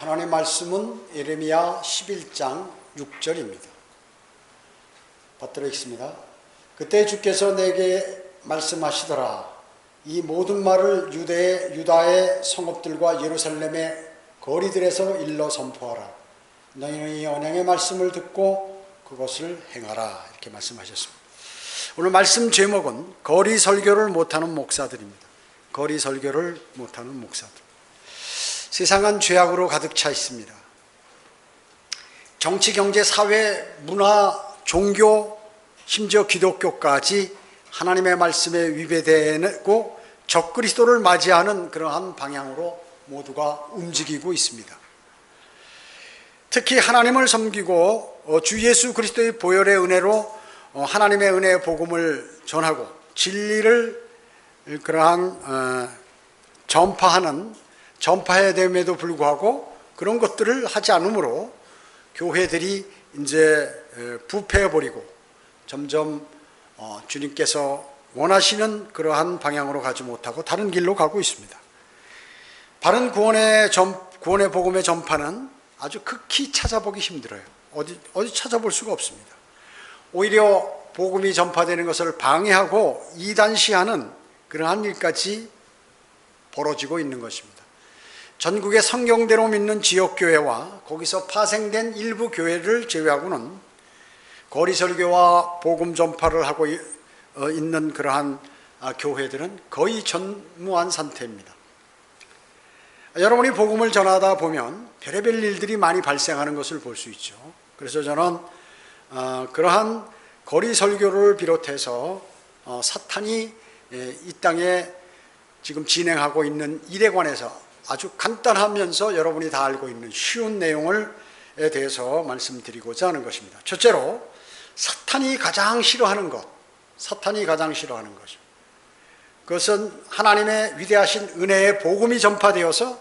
하나님의 말씀은 예레미야 11장 6절입니다. 받들어 읽습니다. 그때 주께서 내게 말씀하시더라. 이 모든 말을 유다의 성읍들과 예루살렘의 거리들에서 일러 선포하라. 너희는 이 언약의 말씀을 듣고 그것을 행하라. 이렇게 말씀하셨습니다. 오늘 말씀 제목은 거리 설교를 못하는 목사들입니다. 거리 설교를 못하는 목사들. 세상은 죄악으로 가득 차 있습니다. 정치, 경제, 사회, 문화, 종교, 심지어 기독교까지 하나님의 말씀에 위배되고 적그리스도를 맞이하는 그러한 방향으로 모두가 움직이고 있습니다. 특히 하나님을 섬기고 주 예수 그리스도의 보혈의 은혜로 하나님의 은혜의 복음을 전하고 진리를 그러한 전파해야 됨에도 불구하고 그런 것들을 하지 않으므로 교회들이 이제 부패해버리고 점점 주님께서 원하시는 그러한 방향으로 가지 못하고 다른 길로 가고 있습니다. 바른 구원의 복음의 전파는 아주 극히 찾아보기 힘들어요. 어디 찾아볼 수가 없습니다. 오히려 복음이 전파되는 것을 방해하고 이단시하는 그러한 일까지 벌어지고 있는 것입니다. 전국의 성경대로 믿는 지역교회와 거기서 파생된 일부 교회를 제외하고는 거리 설교와 복음 전파를 하고 있는 그러한 교회들은 거의 전무한 상태입니다. 여러분이 복음을 전하다 보면 별의별 일들이 많이 발생하는 것을 볼 수 있죠. 그래서 저는 그러한 거리 설교를 비롯해서 사탄이 이 땅에 지금 진행하고 있는 일에 관해서 아주 간단하면서 여러분이 다 알고 있는 쉬운 내용에 대해서 말씀드리고자 하는 것입니다. 첫째로 사탄이 가장 싫어하는 것, 그것은 하나님의 위대하신 은혜의 복음이 전파되어서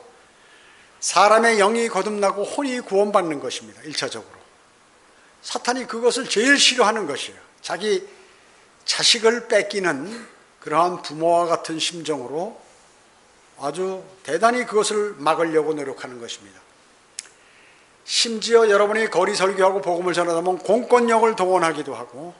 사람의 영이 거듭나고 혼이 구원받는 것입니다. 1차적으로 사탄이 그것을 제일 싫어하는 것이에요. 자기 자식을 뺏기는 그러한 부모와 같은 심정으로 아주 대단히 그것을 막으려고 노력하는 것입니다. 심지어 여러분이 거리 설교하고 복음을 전하다 보면 공권력을 동원하기도 하고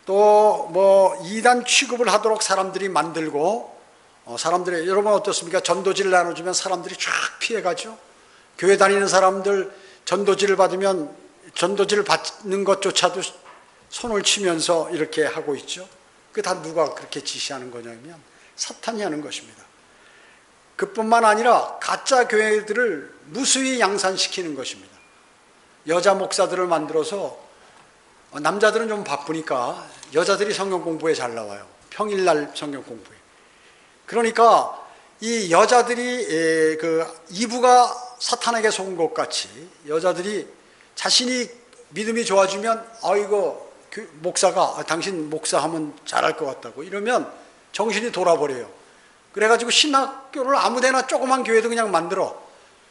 또 이단 취급을 하도록 사람들이 만들고 여러분 어떻습니까? 전도지를 나눠주면 사람들이 쫙 피해가죠. 교회 다니는 사람들 전도지를 받으면 전도지를 받는 것조차도 손을 치면서 이렇게 하고 있죠. 그게 다 누가 그렇게 지시하는 거냐면 사탄이 하는 것입니다. 그뿐만 아니라 가짜 교회들을 무수히 양산시키는 것입니다. 여자 목사들을 만들어서 남자들은 좀 바쁘니까 여자들이 성경 공부에 잘 나와요. 평일날 성경 공부에. 그러니까 이 여자들이 이브가 사탄에게 속은 것 같이 여자들이 자신이 믿음이 좋아지면 이거 목사가 당신 목사하면 잘할 것 같다고 이러면 정신이 돌아버려요. 그래가지고 신학교를 아무데나 조그만 교회도 그냥 만들어.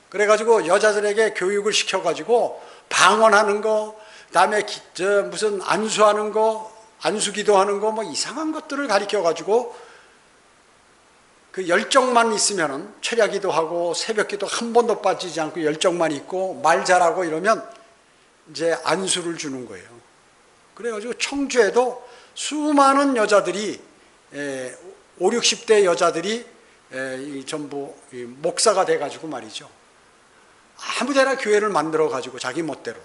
그래가지고 여자들에게 교육을 시켜가지고 방언하는 거, 그다음에 무슨 안수하는 거, 안수기도하는 거, 이상한 것들을 가르쳐가지고 그 열정만 있으면은 철야기도 하고 새벽기도 한 번도 빠지지 않고 열정만 있고 말 잘하고 이러면 이제 안수를 주는 거예요. 그래가지고 청주에도 수많은 여자들이 5, 60대 여자들이 전부 목사가 돼가지고 말이죠. 아무데나 교회를 만들어가지고 자기 멋대로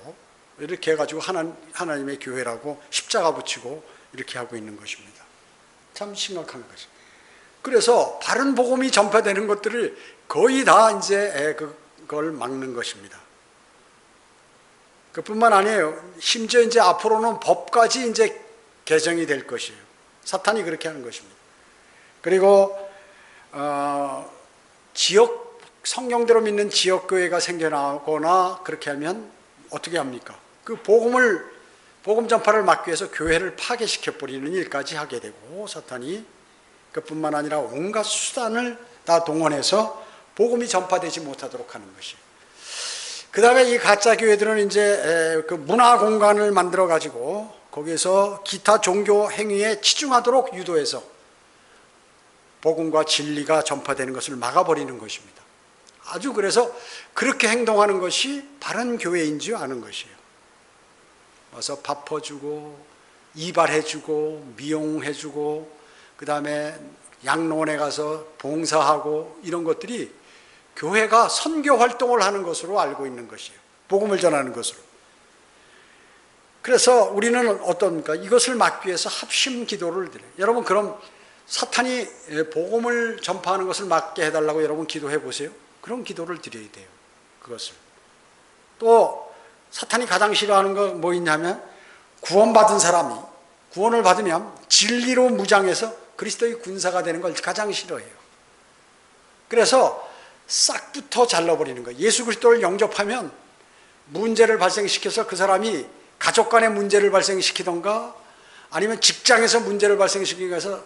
이렇게 해가지고 하나님의 교회라고 십자가 붙이고 이렇게 하고 있는 것입니다. 참 심각한 것이. 그래서 바른 복음이 전파되는 것들을 거의 다 이제 그걸 막는 것입니다. 그뿐만 아니에요. 심지어 이제 앞으로는 법까지 이제 개정이 될 것이에요. 사탄이 그렇게 하는 것입니다. 그리고 성경대로 믿는 지역교회가 생겨나거나 그렇게 하면 어떻게 합니까? 그 복음 전파를 막기 위해서 교회를 파괴시켜버리는 일까지 하게 되고 사탄이 그뿐만 아니라 온갖 수단을 다 동원해서 복음이 전파되지 못하도록 하는 것이에요. 그 다음에 이 가짜 교회들은 이제 그 문화 공간을 만들어 가지고 거기에서 기타 종교 행위에 치중하도록 유도해서 복음과 진리가 전파되는 것을 막아버리는 것입니다. 아주 그래서 그렇게 행동하는 것이 바른 교회인지 아는 것이에요. 와서 밥 퍼주고 이발해주고 미용해주고 그 다음에 양로원에 가서 봉사하고 이런 것들이 교회가 선교 활동을 하는 것으로 알고 있는 것이에요. 복음을 전하는 것으로. 그래서 우리는 어떻습니까? 이것을 막기 위해서 합심 기도를 드려요. 여러분 그럼 사탄이 복음을 전파하는 것을 막게 해달라고 여러분 기도해 보세요. 그런 기도를 드려야 돼요. 그것을. 또 사탄이 가장 싫어하는 거 뭐 있냐면 구원받은 사람이 구원을 받으면 진리로 무장해서 그리스도의 군사가 되는 걸 가장 싫어해요. 그래서 싹부터 잘라버리는 거예요. 예수 그리스도를 영접하면 문제를 발생시켜서 그 사람이 가족 간의 문제를 발생시키던가 아니면 직장에서 문제를 발생시키기 위해서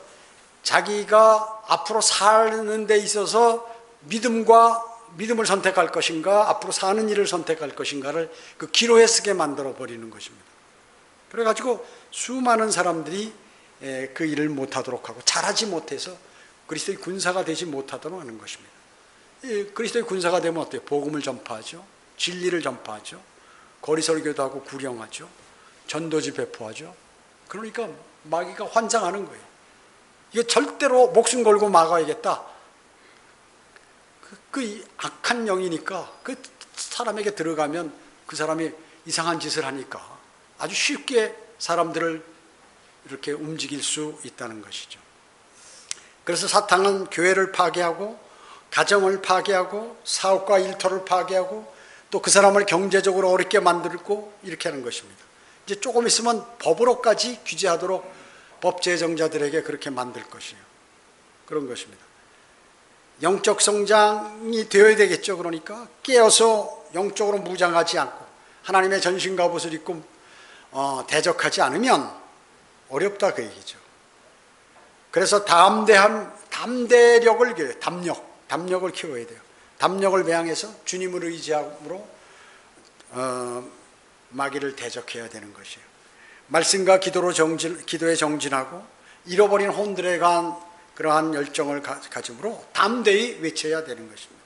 자기가 앞으로 사는 데 있어서 믿음을 선택할 것인가 앞으로 사는 일을 선택할 것인가를 그 기로에 쓰게 만들어 버리는 것입니다. 그래가지고 수많은 사람들이 그 일을 못하도록 하고 잘하지 못해서 그리스도의 군사가 되지 못하도록 하는 것입니다. 그리스도의 군사가 되면 어때요? 복음을 전파하죠. 진리를 전파하죠. 거리설교도 하고 구령하죠. 전도지 배포하죠. 그러니까 마귀가 환장하는 거예요. 이거 절대로 목숨 걸고 막아야겠다. 그 악한 영이니까 그 사람에게 들어가면 그 사람이 이상한 짓을 하니까 아주 쉽게 사람들을 이렇게 움직일 수 있다는 것이죠. 그래서 사탄은 교회를 파괴하고 가정을 파괴하고 사업과 일터를 파괴하고 또 그 사람을 경제적으로 어렵게 만들고 이렇게 하는 것입니다. 이제 조금 있으면 법으로까지 규제하도록 법 제정자들에게 그렇게 만들 것이에요. 그런 것입니다. 영적 성장이 되어야 되겠죠. 그러니까 깨어서 영적으로 무장하지 않고 하나님의 전신갑옷을 입고 대적하지 않으면 어렵다 그 얘기죠. 그래서 담대력을 키워요. 담력을 키워야 돼요. 담력을 배양해서 주님을 의지함으로 마귀를 대적해야 되는 것이에요. 말씀과 기도에 정진하고 잃어버린 혼들에 관한 그러한 열정을 가짐으로 담대히 외쳐야 되는 것입니다.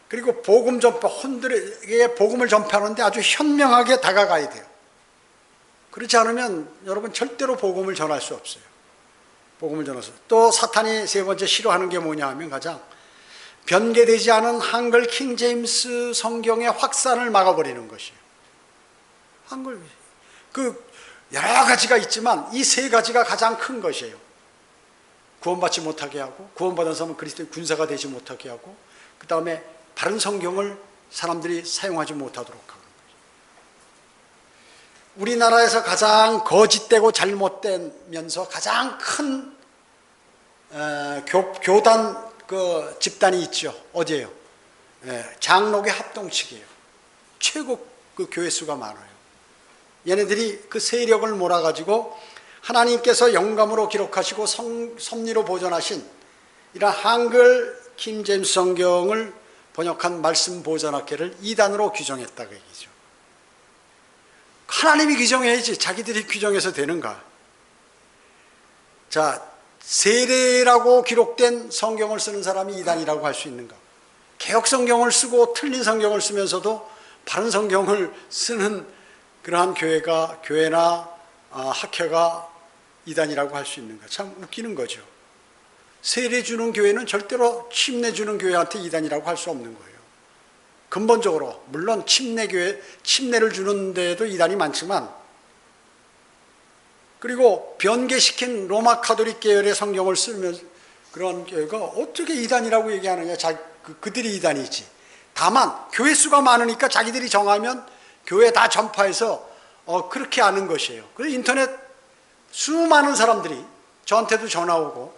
그리고 복음 전파, 혼들에게 복음을 전파하는데 아주 현명하게 다가가야 돼요. 그렇지 않으면 여러분 절대로 복음을 전할 수 없어요. 복음을 전해서 또 사탄이 세 번째 싫어하는 게 뭐냐 하면 가장 변개되지 않은 한글 킹제임스 성경의 확산을 막아버리는 것이에요. 한글 그 여러 가지가 있지만 이 세 가지가 가장 큰 것이에요. 구원받지 못하게 하고 구원받은 사람은 그리스도의 군사가 되지 못하게 하고 그 다음에 바른 성경을 사람들이 사용하지 못하도록 하는 거예요. 우리나라에서 가장 거짓되고 잘못되면서 가장 큰 교단 그 집단이 있죠. 어디예요? 장로교 합동측이에요. 최고 그 교회 수가 많아요. 얘네들이 그 세력을 몰아가지고 하나님께서 영감으로 기록하시고 섭리로 보존하신 이런 한글 킹제임스 성경을 번역한 말씀 보존학회를 이단으로 규정했다 그 얘기죠. 하나님이 규정해야지 자기들이 규정해서 되는가? 자, 세례라고 기록된 성경을 쓰는 사람이 이단이라고 할 수 있는가? 개역 성경을 쓰고 틀린 성경을 쓰면서도 바른 성경을 쓰는 그러한 교회나 학회가 이단이라고 할 수 있는가? 참 웃기는 거죠. 세례 주는 교회는 절대로 침례 주는 교회한테 이단이라고 할 수 없는 거예요. 근본적으로 물론 침례를 주는 데에도 이단이 많지만 그리고 변개시킨 로마 카톨릭 계열의 성경을 쓰면 그런 교회가 어떻게 이단이라고 얘기하느냐. 그들이 이단이지. 다만 교회 수가 많으니까 자기들이 정하면 교회 다 전파해서 그렇게 하는 것이에요. 그래서 인터넷 수많은 사람들이 저한테도 전화 오고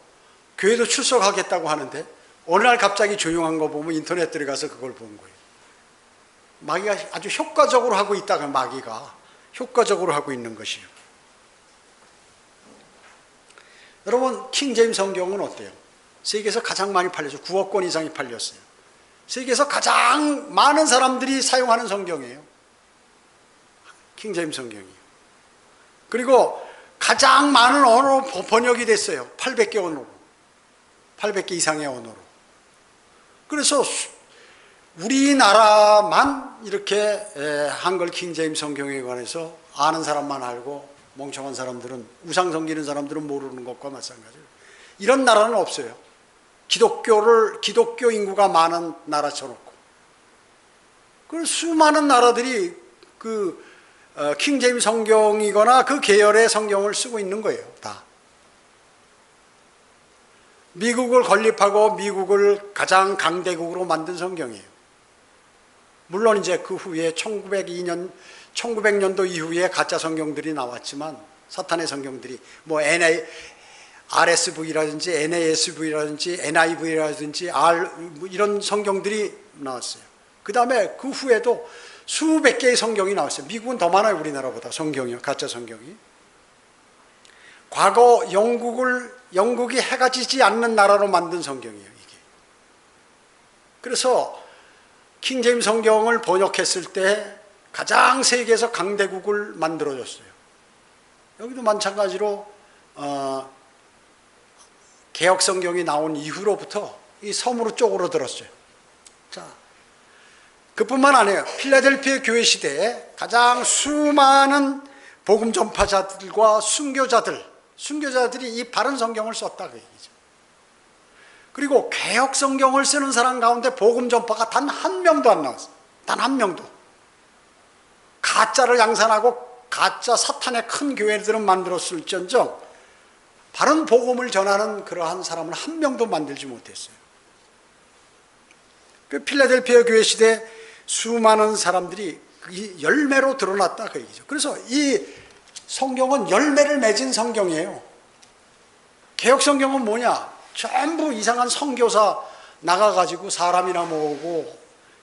교회도 출석하겠다고 하는데 어느 날 갑자기 조용한 거 보면 인터넷 들어가서 그걸 본 거예요. 마귀가 아주 효과적으로 하고 있다가 마귀가 효과적으로 하고 있는 것이에요. 여러분 킹제임스 성경은 어때요? 세계에서 가장 많이 팔렸어요. 9억 권 이상이 팔렸어요. 세계에서 가장 많은 사람들이 사용하는 성경이에요. 킹제임스 성경이요. 그리고 가장 많은 언어로 번역이 됐어요. 800개 언어로. 800개 이상의 언어로. 그래서 우리나라만 이렇게 한글 킹제임스 성경에 관해서 아는 사람만 알고 멍청한 사람들은, 우상 섬기는 사람들은 모르는 것과 마찬가지예요. 이런 나라는 없어요. 기독교 인구가 많은 나라 쳐놓고. 그 수많은 나라들이 킹제임스 성경이거나 그 계열의 성경을 쓰고 있는 거예요, 다. 미국을 건립하고 미국을 가장 강대국으로 만든 성경이에요. 물론 이제 그 후에 1900년도 이후에 가짜 성경들이 나왔지만, 사탄의 성경들이 뭐 RSV라든지 NASV라든지 NIV라든지 이런 성경들이 나왔어요. 그 다음에 그 후에도 수백 개의 성경이 나왔어요. 미국은 더 많아요, 우리나라보다. 성경이요, 가짜 성경이. 과거 영국이 해가 지지 않는 나라로 만든 성경이에요, 이게. 그래서 킹제임스 성경을 번역했을 때 가장 세계에서 강대국을 만들어줬어요. 여기도 마찬가지로 개혁 성경이 나온 이후로부터 이 섬으로 쪼그러들었어요. 자, 그뿐만 아니에요. 필라델피아 교회 시대에 가장 수많은 복음 전파자들과 순교자들이 이 바른 성경을 썼다, 그 얘기죠. 그리고 개혁 성경을 쓰는 사람 가운데 복음 전파가 단 한 명도 안 나왔어요. 단 한 명도. 가짜를 양산하고 가짜 사탄의 큰 교회들은 만들었을지언정 바른 복음을 전하는 그러한 사람은 한 명도 만들지 못했어요. 그 필라델피아 교회 시대 수많은 사람들이 이 열매로 드러났다, 그 얘기죠. 그래서 이 성경은 열매를 맺은 성경이에요. 개혁 성경은 뭐냐? 전부 이상한 선교사 나가가지고 사람이나 모으고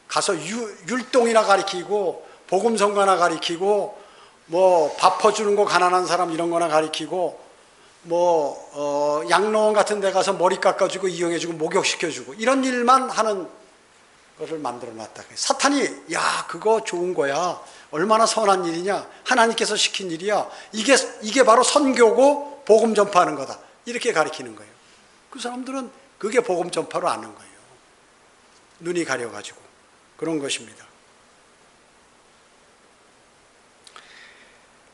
가서 율동이나 가리키고 복음 성가나 가리키고 뭐 밥 퍼주는 거 가난한 사람 이런 거나 가리키고 양로원 같은 데 가서 머리 깎아주고 이용해주고 목욕시켜주고 이런 일만 하는 것을 만들어놨다. 사탄이 야 그거 좋은 거야, 얼마나 선한 일이냐, 하나님께서 시킨 일이야, 이게 바로 선교고 복음 전파하는 거다, 이렇게 가리키는 거예요. 그 사람들은 그게 복음 전파로 아는 거예요. 눈이 가려가지고 그런 것입니다.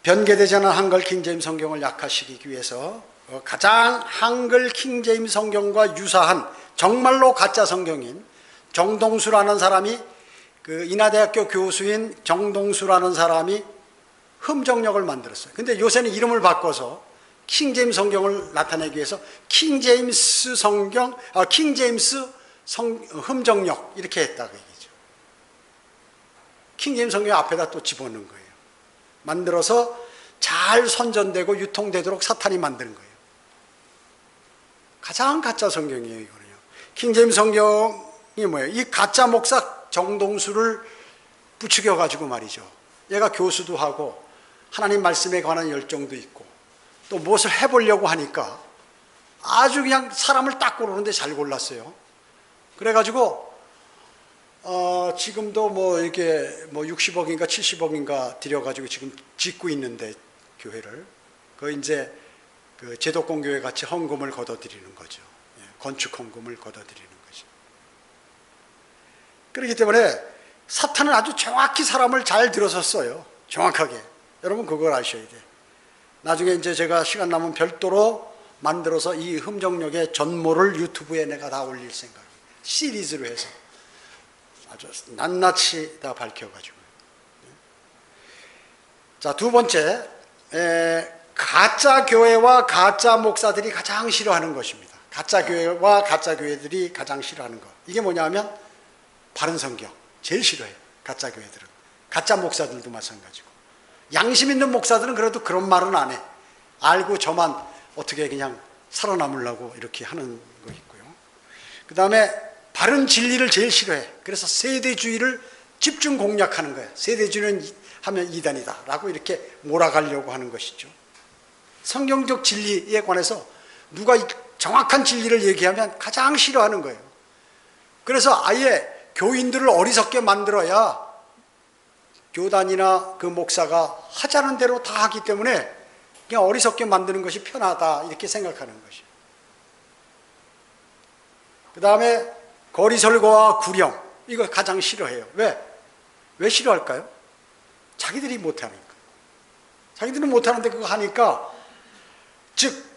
변개되지 않은 한글 킹제임스 성경을 약화시키기 위해서 가장 한글 킹제임스 성경과 유사한 정말로 가짜 성경인 정동수라는 사람이, 그 인하대학교 교수인 정동수라는 사람이 흠정력을 만들었어요. 근데 요새는 이름을 바꿔서 킹제임스 성경을 나타내기 위해서 킹제임스 흠정력 이렇게 했다고 얘기죠. 킹제임스 성경 앞에다 또 집어넣은 거예요. 만들어서 잘 선전되고 유통되도록 사탄이 만드는 거예요. 가장 가짜 성경이에요, 이거는요. 킹제임스 성경이 뭐예요? 이 가짜 목사 정동수를 부추겨가지고 말이죠. 얘가 교수도 하고 하나님 말씀에 관한 열정도 있고 또 무엇을 해보려고 하니까 아주 그냥 사람을 딱 고르는데 잘 골랐어요. 그래가지고 지금도 이렇게 60억인가 70억인가 들여가지고 지금 짓고 있는데, 교회를. 그 이제 그 제도권 교회 같이 헌금을 걷어들이는 거죠. 건축 헌금을 걷어들이는 거죠. 그렇기 때문에 사탄은 아주 정확히 사람을 잘 들어서 써요. 정확하게. 여러분 그걸 아셔야 돼요. 나중에 이제 제가 시간 나면 별도로 만들어서 이 흠정력의 전모를 유튜브에 내가 다 올릴 생각입니다. 시리즈로 해서 아주 낱낱이 다 밝혀가지고. 자, 두 번째, 가짜 교회와 가짜 목사들이 가장 싫어하는 것입니다. 가짜 교회와 가짜 교회들이 가장 싫어하는 것. 이게 뭐냐면 바른 성경 제일 싫어해요. 가짜 교회들은. 가짜 목사들도 마찬가지고. 양심 있는 목사들은 그래도 그런 말은 안 해. 알고 저만 어떻게 그냥 살아남으려고 이렇게 하는 거 있고요. 그 다음에 바른 진리를 제일 싫어해. 그래서 세대주의를 집중 공략하는 거예요. 세대주의는 하면 이단이다 라고 이렇게 몰아가려고 하는 것이죠. 성경적 진리에 관해서 누가 정확한 진리를 얘기하면 가장 싫어하는 거예요. 그래서 아예 교인들을 어리석게 만들어야 교단이나 그 목사가 하자는 대로 다 하기 때문에 그냥 어리석게 만드는 것이 편하다 이렇게 생각하는 것이에요. 그 다음에 거리설교와 구령, 이거 가장 싫어해요. 왜 싫어할까요? 자기들이 못하니까. 자기들은 못하는데 그거 하니까, 즉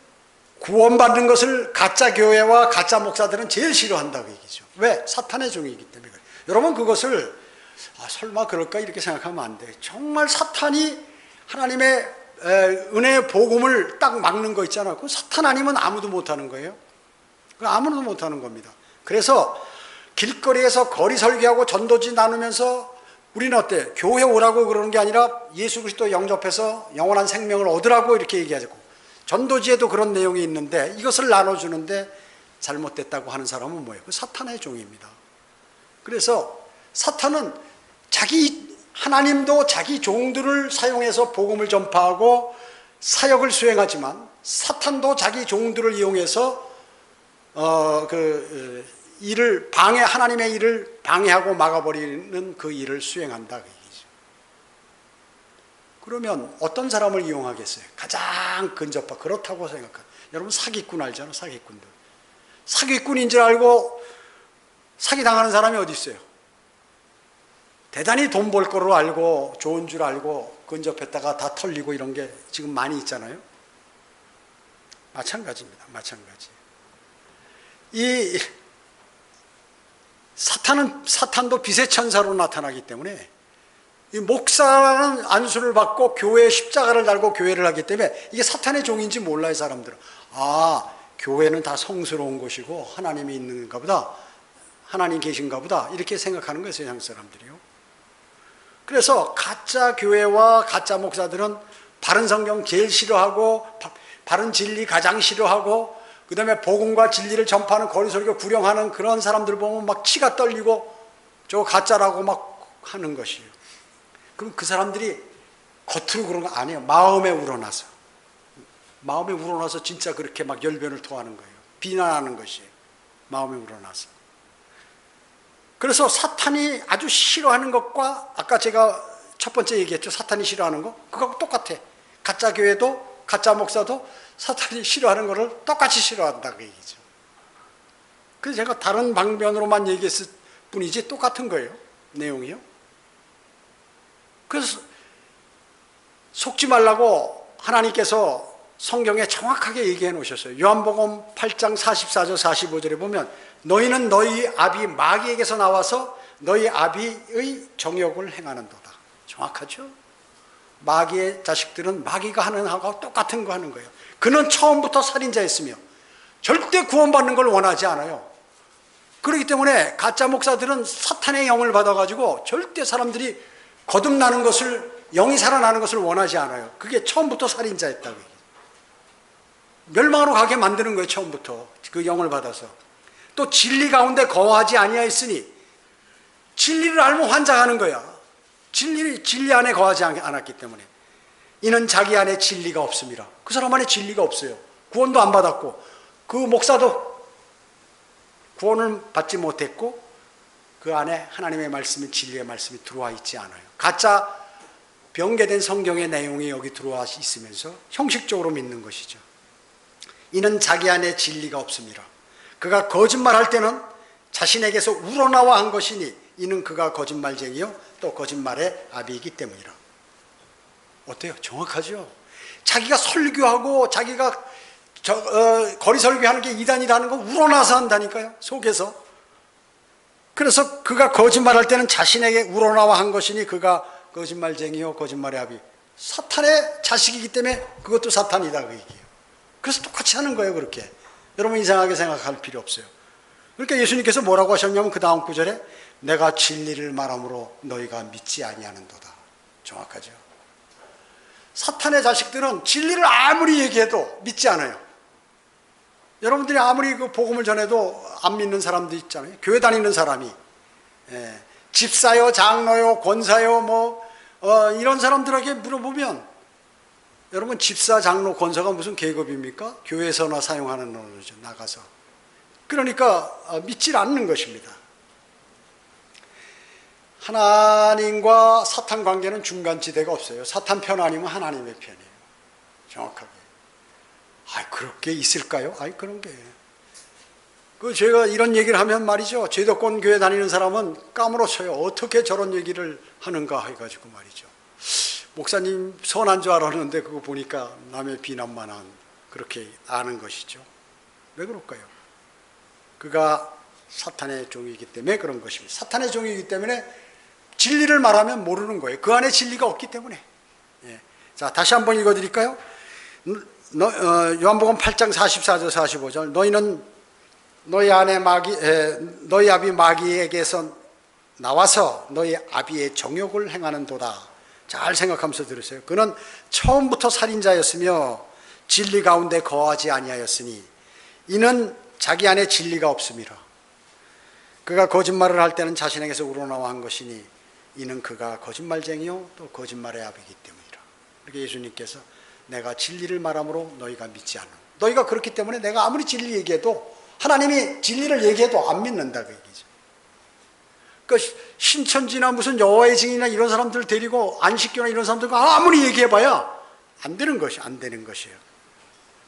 구원받는 것을 가짜 교회와 가짜 목사들은 제일 싫어한다고 얘기죠. 왜? 사탄의 종이기 때문에. 여러분 그것을 설마 그럴까 이렇게 생각하면 안 돼. 정말 사탄이 하나님의 은혜의 복음을 딱 막는 거 있잖아요. 그 사탄 아니면 아무도 못하는 거예요. 아무도 못하는 겁니다. 그래서 길거리에서 거리 설교하고 전도지 나누면서 우리는 어때? 교회 오라고 그러는 게 아니라 예수 그리스도 영접해서 영원한 생명을 얻으라고 이렇게 얘기하고, 전도지에도 그런 내용이 있는데 이것을 나눠주는데 잘못됐다고 하는 사람은 뭐예요? 그 사탄의 종입니다. 그래서 사탄은 하나님도 자기 종들을 사용해서 복음을 전파하고 사역을 수행하지만, 사탄도 자기 종들을 이용해서 하나님의 일을 방해하고 막아버리는 그 일을 수행한다 그 얘기죠. 그러면 어떤 사람을 이용하겠어요? 가장 근접한, 그렇다고 생각한, 여러분 사기꾼 알잖아요. 사기꾼들. 사기꾼인 줄 알고 사기당하는 사람이 어디 있어요? 대단히 돈 벌 거로 알고 좋은 줄 알고 근접했다가 다 털리고 이런 게 지금 많이 있잖아요. 마찬가지입니다. 마찬가지. 이 사탄도 빛의 천사로 나타나기 때문에, 이 목사라는 안수를 받고 교회에 십자가를 달고 교회를 하기 때문에 이게 사탄의 종인지 몰라요. 사람들은. 교회는 다 성스러운 곳이고 하나님이 있는가 보다, 하나님 계신가 보다 이렇게 생각하는 거예요. 세상 사람들이요. 그래서 가짜 교회와 가짜 목사들은 바른 성경 제일 싫어하고, 바른 진리 가장 싫어하고, 그 다음에 복음과 진리를 전파하는 거리설교 구령하는 그런 사람들 보면 막 치가 떨리고 저거 가짜라고 막 하는 것이에요. 그럼 그 사람들이 겉으로 그런 거 아니에요. 마음에 우러나서 진짜 그렇게 막 열변을 토하는 거예요. 비난하는 것이에요. 마음에 우러나서. 그래서 사탄이 아주 싫어하는 것과, 아까 제가 첫 번째 얘기했죠. 사탄이 싫어하는 거, 그거하고 똑같아. 가짜 교회도 가짜 목사도 사탄이 싫어하는 것을 똑같이 싫어한다 그 얘기죠. 그래서 제가 다른 방면으로만 얘기했을 뿐이지 똑같은 거예요. 내용이요. 그래서 속지 말라고 하나님께서 성경에 정확하게 얘기해 놓으셨어요. 요한복음 8장 44절 45절에 보면, 너희는 너희 아비 마귀에게서 나와서 너희 아비의 정욕을 행하는도다. 정확하죠? 마귀의 자식들은 마귀가 하는 하고 똑같은 거 하는 거예요. 그는 처음부터 살인자였으며 절대 구원받는 걸 원하지 않아요. 그렇기 때문에 가짜 목사들은 사탄의 영을 받아가지고 절대 사람들이 거듭나는 것을, 영이 살아나는 것을 원하지 않아요. 그게 처음부터 살인자였다고 얘기해요. 멸망으로 가게 만드는 거예요. 처음부터 그 영을 받아서. 또 진리 가운데 거하지 아니하였으니, 진리를 알면 환장하는 거야. 진리 안에 거하지 않았기 때문에. 이는 자기 안에 진리가 없습니다. 그 사람 안에 진리가 없어요. 구원도 안 받았고, 그 목사도 구원을 받지 못했고, 그 안에 하나님의 말씀이, 진리의 말씀이 들어와 있지 않아요. 가짜 변개된 성경의 내용이 여기 들어와 있으면서 형식적으로 믿는 것이죠. 이는 자기 안에 진리가 없습니다. 그가 거짓말할 때는 자신에게서 우러나와 한 것이니, 이는 그가 거짓말쟁이요 또 거짓말의 아비이기 때문이라. 어때요? 정확하죠? 자기가 설교하고 자기가 거리 설교하는 게 이단이라는 거 우러나서 한다니까요. 속에서. 그래서 그가 거짓말할 때는 자신에게 우러나와 한 것이니 그가 거짓말쟁이요 거짓말의 아비. 사탄의 자식이기 때문에 그것도 사탄이다 그 얘기예요. 그래서 똑같이 하는 거예요. 그렇게. 여러분 이상하게 생각할 필요 없어요. 그러니까 예수님께서 뭐라고 하셨냐면 그 다음 구절에, 내가 진리를 말함으로 너희가 믿지 아니하는도다. 정확하죠? 사탄의 자식들은 진리를 아무리 얘기해도 믿지 않아요. 여러분들이 아무리 그 복음을 전해도 안 믿는 사람도 있잖아요. 교회 다니는 사람이. 집사요, 장로요, 권사요, 이런 사람들에게 물어보면, 여러분 집사, 장로, 권사가 무슨 계급입니까? 교회에서나 사용하는 언어죠. 나가서. 그러니까 믿질 않는 것입니다. 하나님과 사탄 관계는 중간지대가 없어요. 사탄 편 아니면 하나님의 편이에요. 정확하게. 그렇게 있을까요? 그런 게. 제가 이런 얘기를 하면 말이죠. 제도권 교회 다니는 사람은 까무러쳐요. 어떻게 저런 얘기를 하는가 해가지고 말이죠. 목사님 선한 줄 알았는데 그거 보니까 남의 비난만 한 그렇게 아는 것이죠. 왜 그럴까요? 그가 사탄의 종이기 때문에 그런 것입니다. 사탄의 종이기 때문에 진리를 말하면 모르는 거예요. 그 안에 진리가 없기 때문에. 예. 자, 다시 한번 읽어드릴까요? 요한복음 8장 44절 45절 너희는 너희 아비 마귀에게서 나와서 너희 아비의 정욕을 행하는도다. 잘 생각하면서 들으세요. 그는 처음부터 살인자였으며 진리 가운데 거하지 아니하였으니 이는 자기 안에 진리가 없음이라. 그가 거짓말을 할 때는 자신에게서 우러나와 한 것이니 이는 그가 거짓말쟁이요 또 거짓말의 아비이기 때문이라. 이렇게 예수님께서 내가 진리를 말함으로 너희가 믿지 않는. 너희가 그렇기 때문에 내가 아무리 진리 얘기해도 하나님이 진리를 얘기해도 안 믿는다 그 얘기죠. 그러니까 신천지나 무슨 여호와의 증인이나 이런 사람들 데리고 안식교나 이런 사람들과 아무리 얘기해봐야 안 되는 것이에요.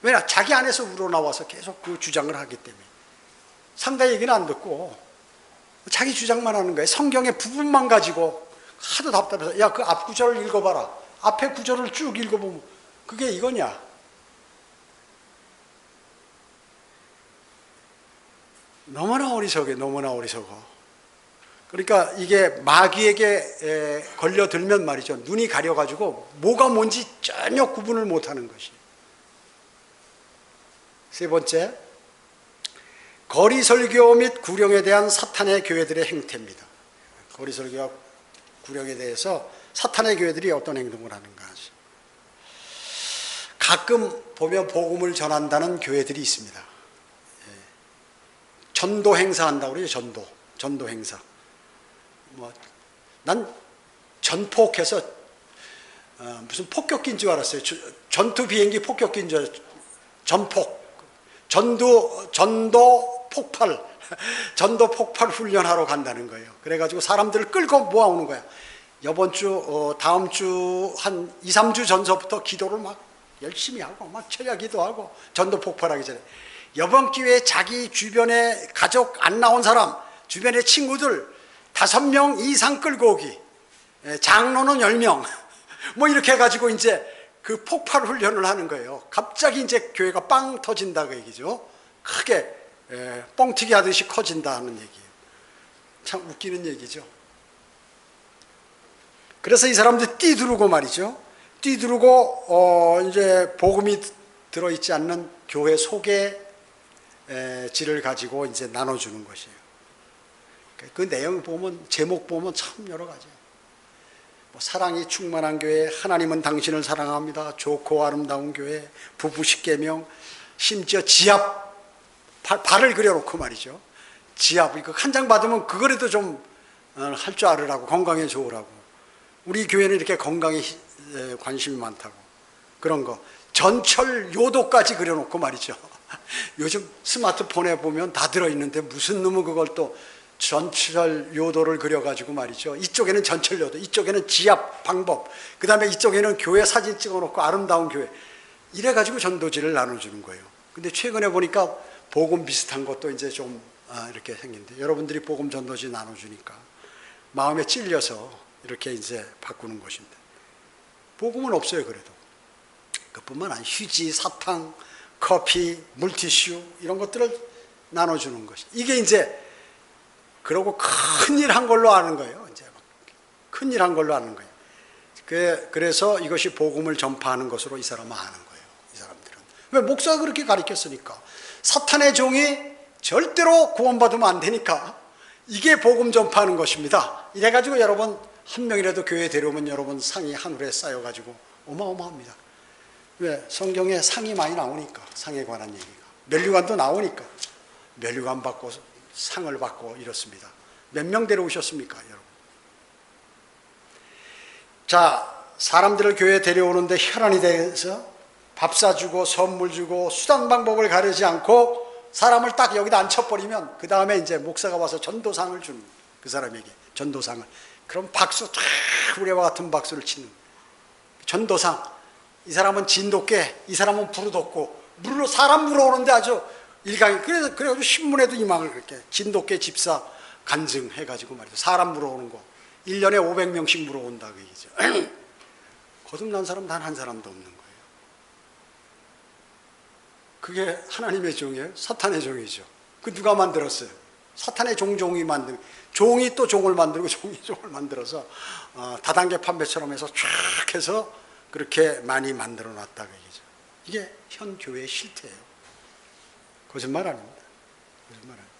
왜냐? 자기 안에서 우러나와서 계속 그 주장을 하기 때문에 상대 얘기는 안 듣고 자기 주장만 하는 거예요. 성경의 부분만 가지고 하도 답답해서 야, 그 앞 구절을 읽어봐라. 앞에 구절을 쭉 읽어보면 그게 이거냐? 너무나 어리석어. 그러니까 이게 마귀에게 걸려들면 말이죠. 눈이 가려가지고 뭐가 뭔지 전혀 구분을 못하는 것이. 세 번째, 거리설교 및 구령에 대한 사탄의 교회들의 행태입니다. 거리설교와 구령에 대해서 사탄의 교회들이 어떤 행동을 하는가. 가끔 보면 복음을 전한다는 교회들이 있습니다. 전도 행사 한다고 그러죠. 전도 행사. 난 전폭해서 무슨 폭격기인 줄 알았어요. 전투 비행기 폭격기인 줄 알았어요. 전도 폭발 훈련하러 간다는 거예요. 그래가지고 사람들을 끌고 모아오는 거야. 다음 주 한 2, 3주 전서부터 기도를 막 열심히 하고 막 철야 기도하고 전도 폭발하기 전에 이번 기회에 자기 주변에 가족 안 나온 사람, 주변의 친구들 5명 이상 끌고 오기. 장로는 10명. 뭐 이렇게 해가지고 이제 그 폭발 훈련을 하는 거예요. 갑자기 이제 교회가 빵 터진다 그 얘기죠. 크게 뻥튀기 하듯이 커진다는 얘기예요. 참 웃기는 얘기죠. 그래서 이 사람들이 뛰두르고 말이죠. 뛰두르고 이제 복음이 들어있지 않는 교회 속에 질을 가지고 이제 나눠주는 것이에요. 그 내용 보면, 제목 보면 참 여러 가지예요. 사랑이 충만한 교회, 하나님은 당신을 사랑합니다. 좋고 아름다운 교회, 부부 십계명, 심지어 지압, 발을 그려놓고 말이죠. 지압, 이거 한 장 받으면 그거라도 좀 할 줄 알으라고, 건강에 좋으라고. 우리 교회는 이렇게 건강에 관심이 많다고. 그런 거. 전철 요도까지 그려놓고 말이죠. 요즘 스마트폰에 보면 다 들어있는데 무슨 놈은 그걸 또 전철 요도를 그려가지고 말이죠. 이쪽에는 전철 요도, 이쪽에는 지압 방법, 그 다음에 이쪽에는 교회 사진 찍어놓고 아름다운 교회. 이래가지고 전도지를 나눠주는 거예요. 근데 최근에 보니까 복음 비슷한 것도 이제 좀 이렇게 생긴데, 여러분들이 복음 전도지 나눠주니까 마음에 찔려서 이렇게 이제 바꾸는 것인데, 복음은 없어요. 그래도 그뿐만 아니라 휴지, 사탕, 커피, 물티슈 이런 것들을 나눠주는 것이, 이게 이제 그러고 큰일 한 걸로 아는 거예요. 이제 큰일 한 걸로 아는 거예요. 그래서 이것이 복음을 전파하는 것으로 이 사람은 아는 거예요. 이 사람들은. 왜? 목사가 그렇게 가르쳤으니까. 사탄의 종이 절대로 구원받으면 안 되니까 이게 복음 전파하는 것입니다. 이래가지고 여러분 한 명이라도 교회에 데려오면 여러분 상이 하늘에 쌓여가지고 어마어마합니다. 왜? 성경에 상이 많이 나오니까, 상에 관한 얘기가. 면류관도 나오니까 면류관 받고 상을 받고 이렇습니다. 몇 명 데려오셨습니까, 여러분? 자, 사람들을 교회에 데려오는데 혈안이 돼서 밥 사주고 선물 주고 수단 방법을 가르지 않고 사람을 딱 여기다 앉혀버리면 그 다음에 이제 목사가 와서 전도상을 주는, 그 사람에게 전도상을. 그럼 박수, 탁 우리와 같은 박수를 치는 전도상. 이 사람은 진돗개, 이 사람은 부르독고, 사람 물어오는데 아주 일강이 그래가지고 신문에도 이망을 그렇게 진돗개 집사 간증해가지고 말이죠. 사람 물어오는 거 1년에 500명씩 물어온다 그 얘기죠. 거듭난 사람 단 한 사람도 없는 거예요. 그게 하나님의 종이에요? 사탄의 종이죠. 그 누가 만들었어요? 사탄의 종이 만든, 종이 또 종을 만들고 종이 종을 만들어서 다단계 판매처럼 해서 쫙 해서 그렇게 많이 만들어 놨다 그 얘기죠. 이게 현 교회의 실태예요. 거짓말 아닙니다. 거짓말 아닙니다.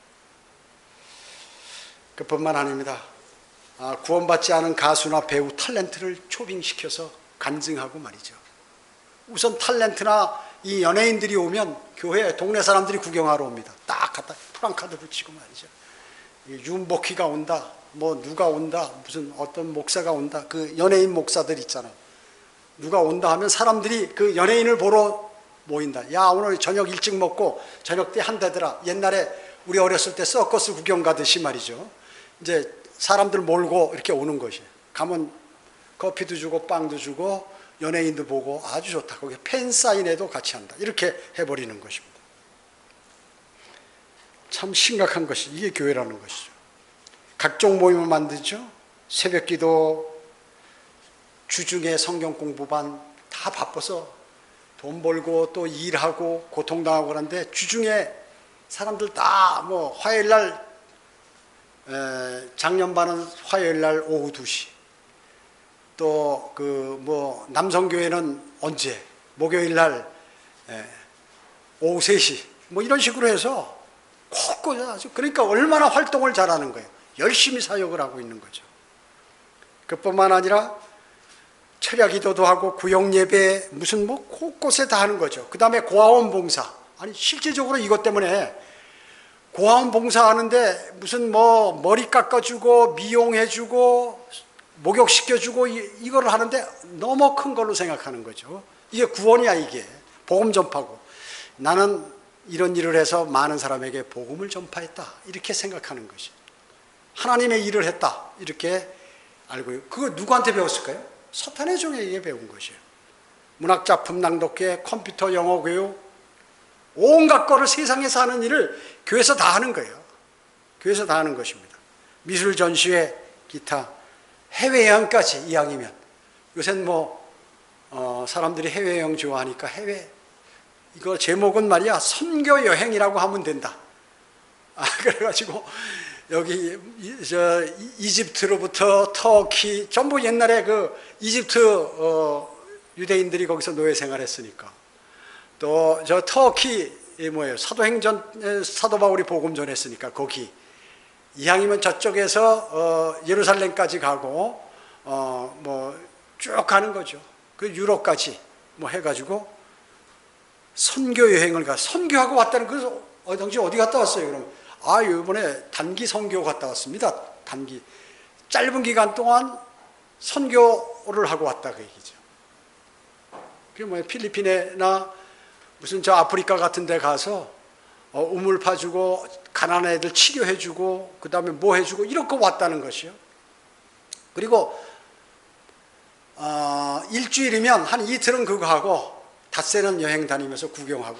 그뿐만 아닙니다. 구원받지 않은 가수나 배우 탤런트를 초빙시켜서 간증하고 말이죠. 우선 탤런트나 이 연예인들이 오면 교회 동네 사람들이 구경하러 옵니다. 딱 갖다 프랑카드 붙이고 말이죠. 윤복희가 온다, 뭐 누가 온다, 무슨 어떤 목사가 온다, 그 연예인 목사들 있잖아요. 누가 온다 하면 사람들이 그 연예인을 보러 모인다. 야, 오늘 저녁 일찍 먹고 저녁 때 한다더라. 옛날에 우리 어렸을 때 서커스 구경 가듯이 말이죠. 이제 사람들 몰고 이렇게 오는 것이에요. 가면 커피도 주고 빵도 주고 연예인도 보고 아주 좋다. 거기 팬 사인회도 같이 한다. 이렇게 해버리는 것입니다. 참 심각한 것이 이게 교회라는 것이죠. 각종 모임을 만들죠. 새벽기도, 주중에 성경 공부반 다 바빠서 돈 벌고 또 일하고 고통당하고 그러는데 주중에 사람들 다 뭐 화요일날 작년반은 화요일날 오후 2시 또 그 뭐 남성교회는 언제 목요일날 오후 3시 뭐 이런 식으로 해서 콕 아주 그러니까 얼마나 활동을 잘하는 거예요. 열심히 사역을 하고 있는 거죠. 그뿐만 아니라 철야기도도 하고 구역예배 무슨 뭐 곳곳에 다 하는 거죠. 그 다음에 고아원 봉사. 아니 실질적으로 이것 때문에 고아원 봉사하는데 무슨 뭐 머리 깎아주고 미용해주고 목욕시켜주고 이거를 하는데 너무 큰 걸로 생각하는 거죠. 이게 구원이야. 이게 복음 전파고 나는 이런 일을 해서 많은 사람에게 복음을 전파했다 이렇게 생각하는 것이 하나님의 일을 했다 이렇게 알고요. 그거 누구한테 배웠을까요? 사탄의 종에게 배운 것이에요. 문학작품 낭독회, 컴퓨터 영어 교육 온갖 거를 세상에서 하는 일을 교회에서 다 하는 거예요. 교회에서 다 하는 것입니다. 미술 전시회, 기타, 해외여행까지 이왕이면 요새는 뭐 사람들이 해외여행 좋아하니까 해외 이거 제목은 말이야 선교 여행이라고 하면 된다. 그래가지고 여기 이집트로부터 터키 전부 옛날에 그 이집트 유대인들이 거기서 노예 생활했으니까 또 저 터키 뭐예요 사도행전 사도 바울이 복음 전했으니까 거기 이왕이면 저쪽에서 예루살렘까지 가고 뭐 쭉 가는 거죠. 그 유럽까지 뭐 해가지고 선교 여행을 가 선교하고 왔다는 그래서 당신 어디 갔다 왔어요? 그러면 이번에 단기 선교 갔다 왔습니다. 단기 짧은 기간 동안 선교를 하고 왔다 그 얘기죠. 그게 뭐예요? 필리핀이나 무슨 저 아프리카 같은 데 가서 우물 파주고 가난한 애들 치료해주고 그 다음에 뭐 해주고 이렇게 왔다는 것이요. 그리고 일주일이면 한 이틀은 그거 하고 닷새는 여행 다니면서 구경하고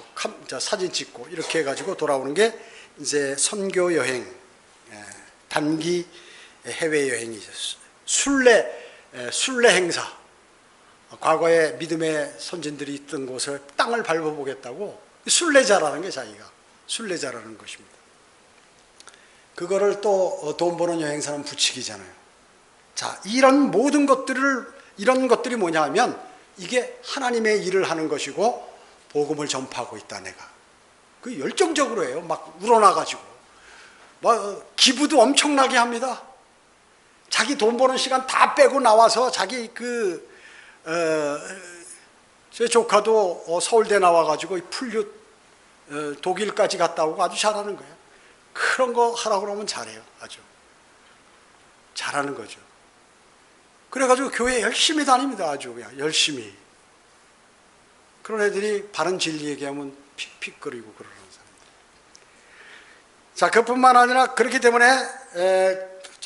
사진 찍고 이렇게 해가지고 돌아오는 게 이제 선교 여행, 단기 해외 여행이죠. 순례 행사. 과거에 믿음의 선진들이 있던 곳을 땅을 밟아보겠다고 순례자라는 게 자기가 순례자라는 것입니다. 그거를 또 돈 버는 여행사는 부추기잖아요. 자, 이런 모든 이런 것들이 뭐냐 하면 이게 하나님의 일을 하는 것이고 복음을 전파하고 있다 내가. 그 열정적으로 해요. 막 우러나가지고. 막 기부도 엄청나게 합니다. 자기 돈 버는 시간 다 빼고 나와서 자기 제 조카도 서울대 나와가지고 풀류 독일까지 갔다 오고 아주 잘하는 거예요. 그런 거 하라고 그러면 잘해요. 아주 잘하는 거죠. 그래가지고 교회 열심히 다닙니다. 아주 그냥 열심히. 그런 애들이 바른 진리 얘기하면 픽픽거리고 그러는 사람들. 자, 그뿐만 아니라 그렇기 때문에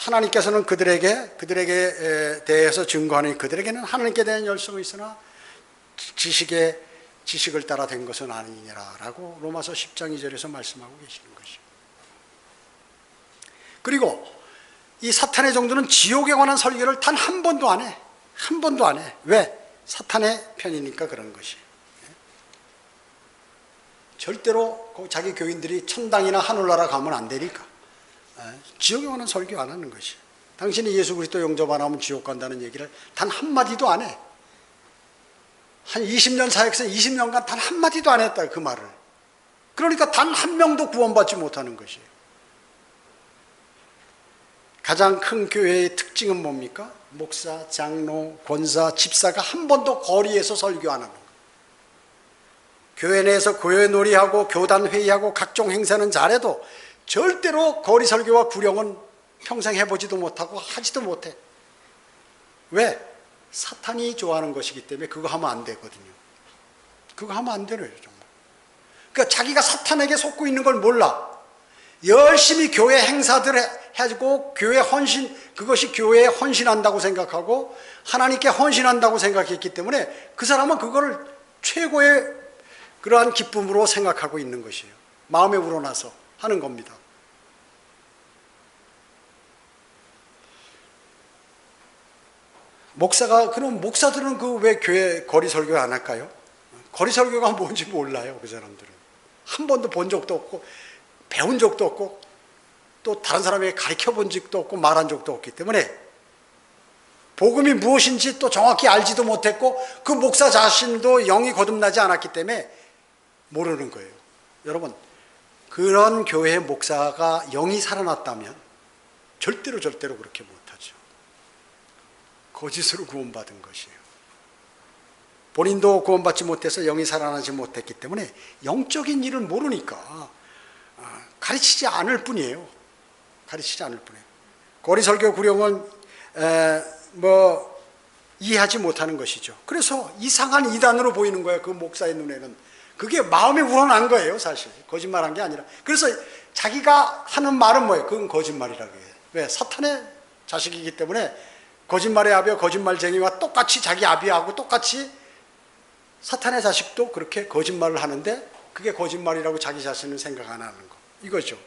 하나님께서는 그들에게 대해서 증거하는 그들에게는 하나님께 대한 열성이 있으나 지식의 지식을 따라 된 것은 아니니라라고 로마서 10장 2절에서 말씀하고 계시는 것이죠. 그리고 이 사탄의 정도는 지옥에 관한 설교를 단 한 번도 안 해. 한 번도 안 해. 왜? 사탄의 편이니까 그런 것이. 절대로 자기 교인들이 천당이나 하늘나라 가면 안 되니까. 지옥에 관한 설교 안 하는 것이. 당신이 예수 그리스도 영접 안 하면 지옥 간다는 얘기를 단 한마디도 안 해. 한 20년 사역에서 20년간 단 한마디도 안 했다, 그 말을. 그러니까 단 한 명도 구원받지 못하는 것이에요. 가장 큰 교회의 특징은 뭡니까? 목사, 장로, 권사, 집사가 한 번도 거리에서 설교 안 하는 거예요. 교회 내에서 교회 놀이하고 교단 회의하고 각종 행사는 잘해도 절대로 거리 설교와 구령은 평생 해보지도 못하고 하지도 못해. 왜? 사탄이 좋아하는 것이기 때문에 그거 하면 안 되거든요. 그거 하면 안 되는 거예요, 정말. 그러니까 자기가 사탄에게 속고 있는 걸 몰라. 열심히 교회 행사들 해주고 교회 헌신, 그것이 교회에 헌신한다고 생각하고 하나님께 헌신한다고 생각했기 때문에 그 사람은 그거를 최고의 그러한 기쁨으로 생각하고 있는 것이에요. 마음에 우러나서 하는 겁니다. 그럼 목사들은 그 왜 교회 거리 설교 안 할까요? 거리 설교가 뭔지 몰라요, 그 사람들은. 한 번도 본 적도 없고 배운 적도 없고 또 다른 사람에게 가르쳐 본 적도 없고 말한 적도 없기 때문에 복음이 무엇인지 또 정확히 알지도 못했고 그 목사 자신도 영이 거듭나지 않았기 때문에 모르는 거예요. 여러분, 그런 교회의 목사가 영이 살아났다면 절대로 그렇게 못하죠. 거짓으로 구원받은 것이에요. 본인도 구원받지 못해서 영이 살아나지 못했기 때문에 영적인 일을 모르니까 가르치지 않을 뿐이에요. 가르치지 않을 뿐이에요. 거리 설교 구령은 이해하지 못하는 것이죠. 그래서 이상한 이단으로 보이는 거예요. 그 목사의 눈에는. 그게 마음에 우러난 거예요, 사실. 거짓말한 게 아니라. 그래서 자기가 하는 말은 뭐예요? 그건 거짓말이라고 해요. 왜? 사탄의 자식이기 때문에 거짓말의 아비와 거짓말쟁이와 똑같이 자기 아비하고 똑같이 사탄의 자식도 그렇게 거짓말을 하는데 그게 거짓말이라고 자기 자신은 생각 안 하는 거. 이거죠.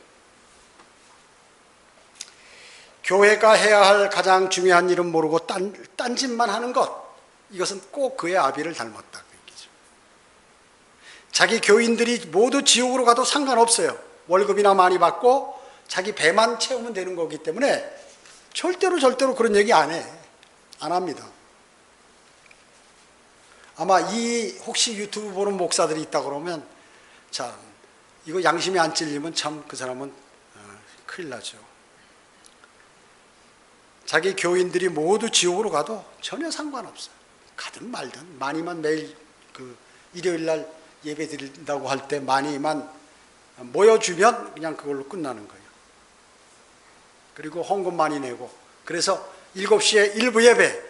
교회가 해야 할 가장 중요한 일은 모르고 딴짓만 하는 것. 이것은 꼭 그의 아비를 닮았다. 그 얘기죠. 자기 교인들이 모두 지옥으로 가도 상관없어요. 월급이나 많이 받고 자기 배만 채우면 되는 거기 때문에 절대로 그런 얘기 안 해. 안 합니다. 아마 혹시 유튜브 보는 목사들이 있다 그러면 참 이거 양심이 안 찔리면 참 그 사람은 큰일 나죠. 자기 교인들이 모두 지옥으로 가도 전혀 상관없어요. 가든 말든 많이만 매일 일요일 날 예배 드린다고 할 때 많이만 모여주면 그냥 그걸로 끝나는 거예요. 그리고 헌금 많이 내고 그래서 7시에 1부 예배,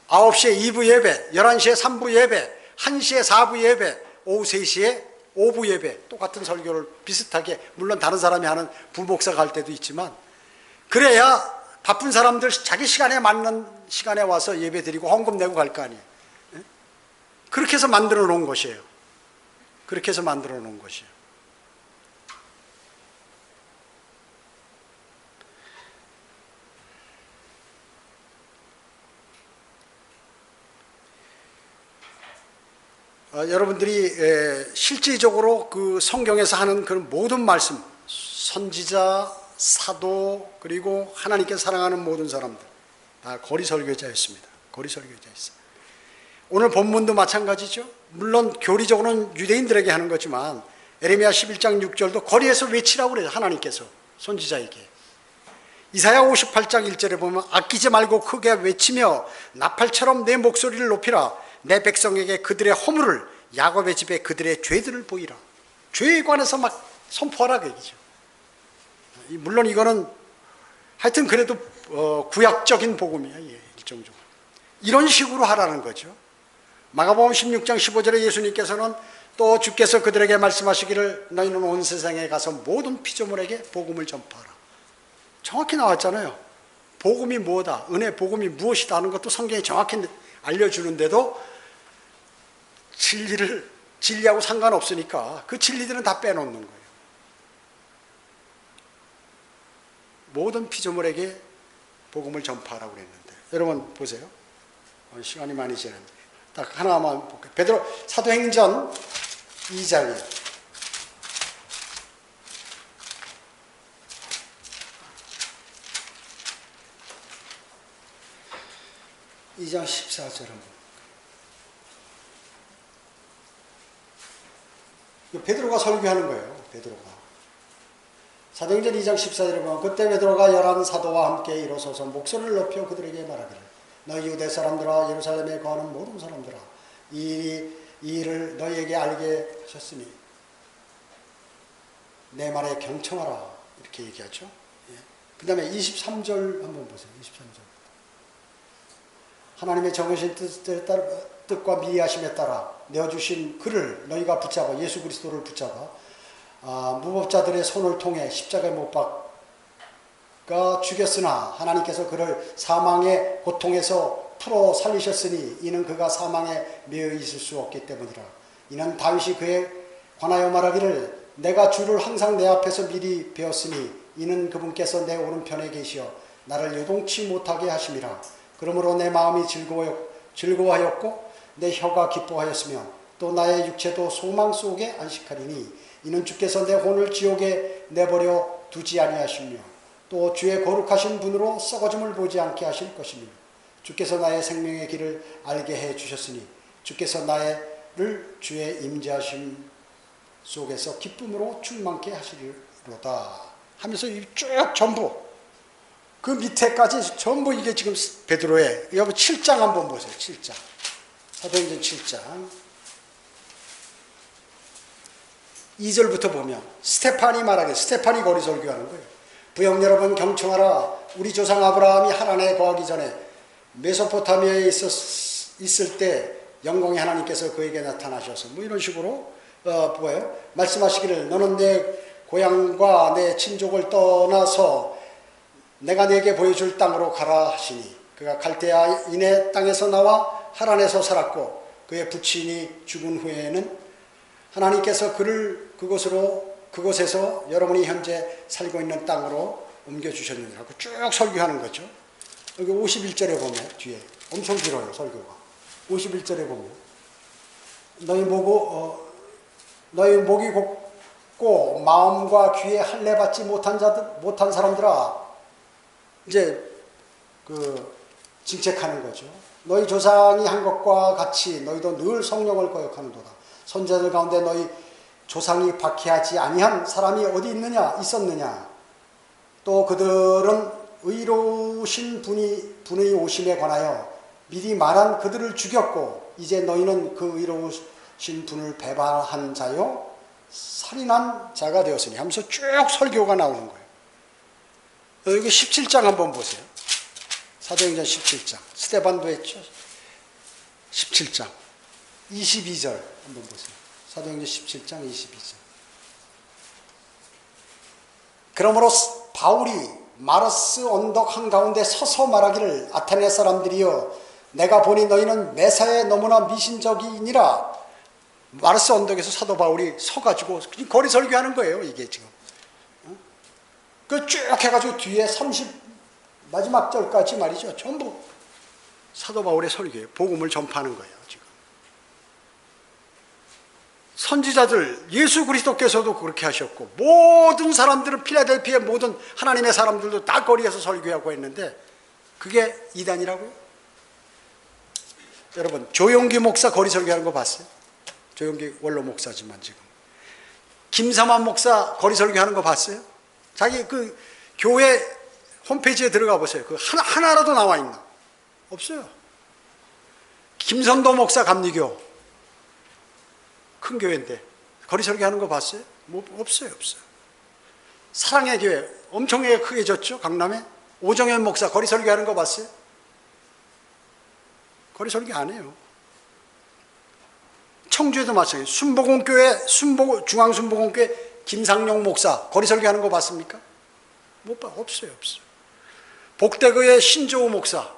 9시에 2부 예배, 11시에 3부 예배, 1시에 4부 예배, 오후 3시에 5부 예배, 똑같은 설교를 비슷하게, 물론 다른 사람이 하는 부목사가 할 때도 있지만 그래야 바쁜 사람들 자기 시간에 맞는 시간에 와서 예배 드리고 헌금 내고 갈 거 아니에요. 그렇게 해서 만들어 놓은 것이에요. 그렇게 해서 만들어 놓은 것이에요. 여러분들이 실질적으로 그 성경에서 하는 그런 모든 말씀, 선지자, 사도, 그리고 하나님께 사랑하는 모든 사람들 다 거리 설교자였습니다. 거리 설교자였어요. 오늘 본문도 마찬가지죠. 물론 교리적으로는 유대인들에게 하는 거지만 에레미야 11장 6절도 거리에서 외치라고 그래요. 하나님께서 선지자에게. 이사야 58장 1절에 보면 아끼지 말고 크게 외치며 나팔처럼 내 목소리를 높이라. 내 백성에게 그들의 허물을, 야곱의 집에 그들의 죄들을 보이라. 죄에 관해서 막 선포하라 그 얘기죠. 물론 이거는 하여튼 그래도 구약적인 복음이야. 일정적으로. 이런 식으로 하라는 거죠. 마가복음 16장 15절에 예수님께서는 또 주께서 그들에게 말씀하시기를 너희는 온 세상에 가서 모든 피조물에게 복음을 전파하라. 정확히 나왔잖아요. 복음이 뭐다, 은혜 복음이 무엇이다 하는 것도 성경이 정확히 알려주는데도 진리하고 상관없으니까 그 진리들은 다 빼놓는 거예요. 모든 피조물에게 복음을 전파하라고 그랬는데, 여러분 보세요. 시간이 많이 지났는데 딱 하나만 볼게요. 베드로 사도행전 2장이에요. 2장 14절 한번. 베드로가 설교하는 거예요. 베드로가. 사도행전 2장 14절에 보면 그때 베드로가 11 사도와 함께 일어서서 목소리를 높여 그들에게 말하기를 너희 유대 사람들아 예루살렘에 거하는 모든 사람들아 이 일을 너희에게 알게 하셨으니 내 말에 경청하라 이렇게 얘기하죠. 예. 그 다음에 23절 한번 보세요. 23절. 하나님의 정하신 뜻과 미리하심에 따라 내어주신 그를 너희가 붙잡아 예수 그리스도를 붙잡아 무법자들의 손을 통해 십자가에 못 박아 죽였으나 하나님께서 그를 사망의 고통에서 풀어 살리셨으니 이는 그가 사망에 매여 있을 수 없기 때문이라. 이는 다윗이 그에 관하여 말하기를 내가 주를 항상 내 앞에서 미리 배웠으니 이는 그분께서 내 오른편에 계시어 나를 요동치 못하게 하심이라. 그러므로 내 마음이 즐거워하였고 내 혀가 기뻐하였으며 또 나의 육체도 소망 속에 안식하리니 이는 주께서 내 혼을 지옥에 내버려 두지 아니하시며 또 주의 거룩하신 분으로 썩어짐을 보지 않게 하실 것이며 주께서 나의 생명의 길을 알게 해 주셨으니 주께서 나를 주의 임재하심 속에서 기쁨으로 충만케 하시리로다 하면서 쭉 전부 그 밑에까지 전부 이게 지금 베드로의 여러분 7장 한번 보세요. 7장 사도행전 7장 2절부터 보면 스테판이 말하길 스테판이 거리 설교하는 거예요. 부형 여러분 경청하라. 우리 조상 아브라함이 하란에 거하기 전에 메소포타미아에 있을 때 영광의 하나님께서 그에게 나타나셔서 뭐 이런 식으로 뭐예요? 말씀하시기를 너는 내 고향과 내 친족을 떠나서 내가 네게 보여줄 땅으로 가라 하시니 그가 갈대아인의 땅에서 나와 하란에서 살았고 그의 부친이 죽은 후에는 하나님께서 그를 그곳에서 여러분이 현재 살고 있는 땅으로 옮겨주셨느니라 하고 쭉 설교하는 거죠. 여기 51절에 보면 뒤에 엄청 길어요. 설교가. 51절에 보면 너희 목이 곱고 마음과 귀에 할례 받지 못한 사람들아 이제 징책하는 거죠. 너희 조상이 한 것과 같이 너희도 늘 성령을 거역하는도다. 선자들 가운데 너희 조상이 박해하지 아니한 사람이 어디 있었느냐. 또 그들은 의로우신 분의 오심에 관하여 미리 말한 그들을 죽였고 이제 너희는 그 의로우신 분을 배반한 자요 살인한 자가 되었으니 하면서 쭉 설교가 나오는 거예요. 여기 17장 한번 보세요. 사도행전 17장. 스데반도 했죠. 17장. 22절 한번 보세요. 사도행전 17장 22절. 그러므로 바울이 마르스 언덕 한가운데 서서 말하기를 아테네 사람들이여 내가 보니 너희는 매사에 너무나 미신적이니라. 마르스 언덕에서 사도 바울이 서가지고 거리 설교하는 거예요. 이게 지금. 그 쭉 해가지고 뒤에 30 마지막 절까지 말이죠. 전부 사도 바울의 설교예요. 복음을 전파하는 거예요. 지금 선지자들 예수 그리스도께서도 그렇게 하셨고 모든 사람들은 필라델피아의 모든 하나님의 사람들도 다 거리에서 설교하고 했는데 그게 이단이라고요? 여러분 조용기 목사 거리 설교하는 거 봤어요? 조용기 원로 목사지만 지금 김삼환 목사 거리 설교하는 거 봤어요? 자기 그 교회 홈페이지에 들어가 보세요. 그 하나라도 나와 있나? 없어요. 김선도 목사 감리교 큰 교회인데 거리 설교하는 거 봤어요? 뭐 없어요. 사랑의 교회 엄청 크게 졌죠. 강남에 오정현 목사 거리 설교하는 거 봤어요? 거리 설교 안 해요. 청주에도 마찬가지예요. 순복음교회 중앙순복음교회 김상용 목사 거리 설교하는 거 봤습니까? 못 봐. 없어요. 복대교회 신조우 목사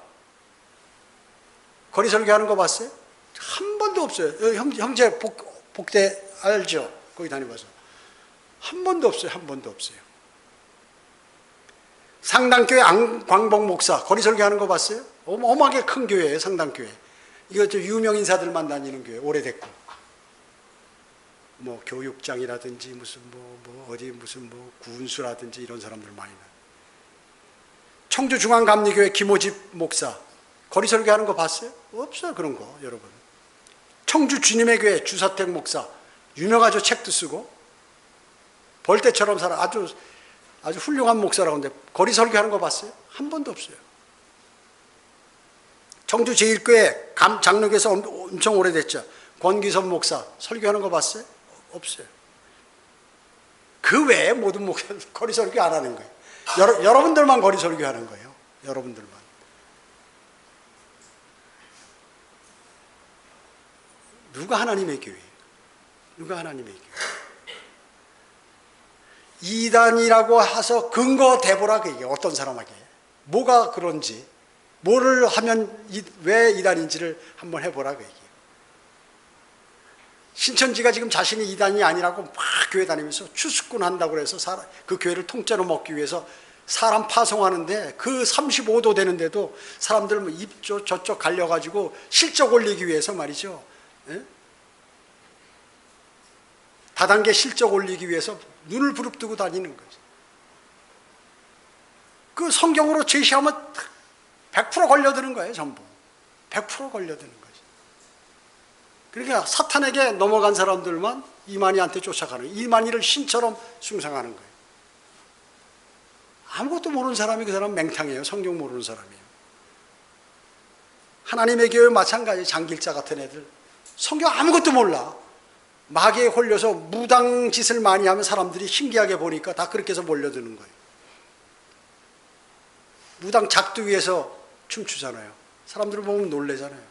거리 설교하는 거 봤어요? 한 번도 없어요. 형제 복대 알죠? 거기 다녀봐서. 한 번도 없어요. 한 번도 없어요. 상당교회 광복 목사 거리 설교하는 거 봤어요? 어마어마하게 큰 교회예요. 상당교회. 이거 저 유명 인사들만 다니는 교회. 오래됐고 뭐 교육장이라든지 무슨 어디 무슨 군수라든지 이런 사람들 많이 나. 청주중앙감리교회 김호집 목사 거리 설교하는 거 봤어요? 없어요. 그런 거 여러분. 청주 주님의 교회 주사택 목사 유명하죠. 책도 쓰고 벌떼처럼 살아 아주 훌륭한 목사라고 하는데 거리 설교하는 거 봤어요? 한 번도 없어요. 청주 제1교회 장로교에서 엄청 오래됐죠. 권기선 목사 설교하는 거 봤어요? 없어요. 그 외에 모든 목사 거리 설교 안 하는 거예요. 여러분들만 거리 설교하는 거예요. 여러분들만. 누가 하나님의 교회예요? 누가 하나님의 교회? 이단이라고 해서 근거 대보라 그게 어떤 사람에게 뭐가 그런지 뭐를 하면 왜 이단인지를 한번 해보라 그 얘기예요. 신천지가 지금 자신이 이단이 아니라고 막 교회 다니면서 추수꾼 한다고 해서 그 교회를 통째로 먹기 위해서 사람 파송하는데 그 35도 되는데도 사람들 뭐 입쪽 저쪽 갈려가지고 실적 올리기 위해서 말이죠. 예? 다단계 실적 올리기 위해서 눈을 부릅뜨고 다니는 거죠. 그 성경으로 제시하면 100% 걸려드는 거예요. 전부 100% 걸려드는 거죠. 그러니까 사탄에게 넘어간 사람들만 이만희한테 쫓아가는, 이만희를 신처럼 숭상하는 거예요. 아무것도 모르는 사람이 그 사람 맹탕이에요. 성경 모르는 사람이에요. 하나님의 교회 마찬가지. 장길자 같은 애들 성경 아무것도 몰라. 마귀에 홀려서 무당 짓을 많이 하면 사람들이 신기하게 보니까 다 그렇게 해서 몰려드는 거예요. 무당 작두 위에서 춤추잖아요. 사람들 보면 놀래잖아요.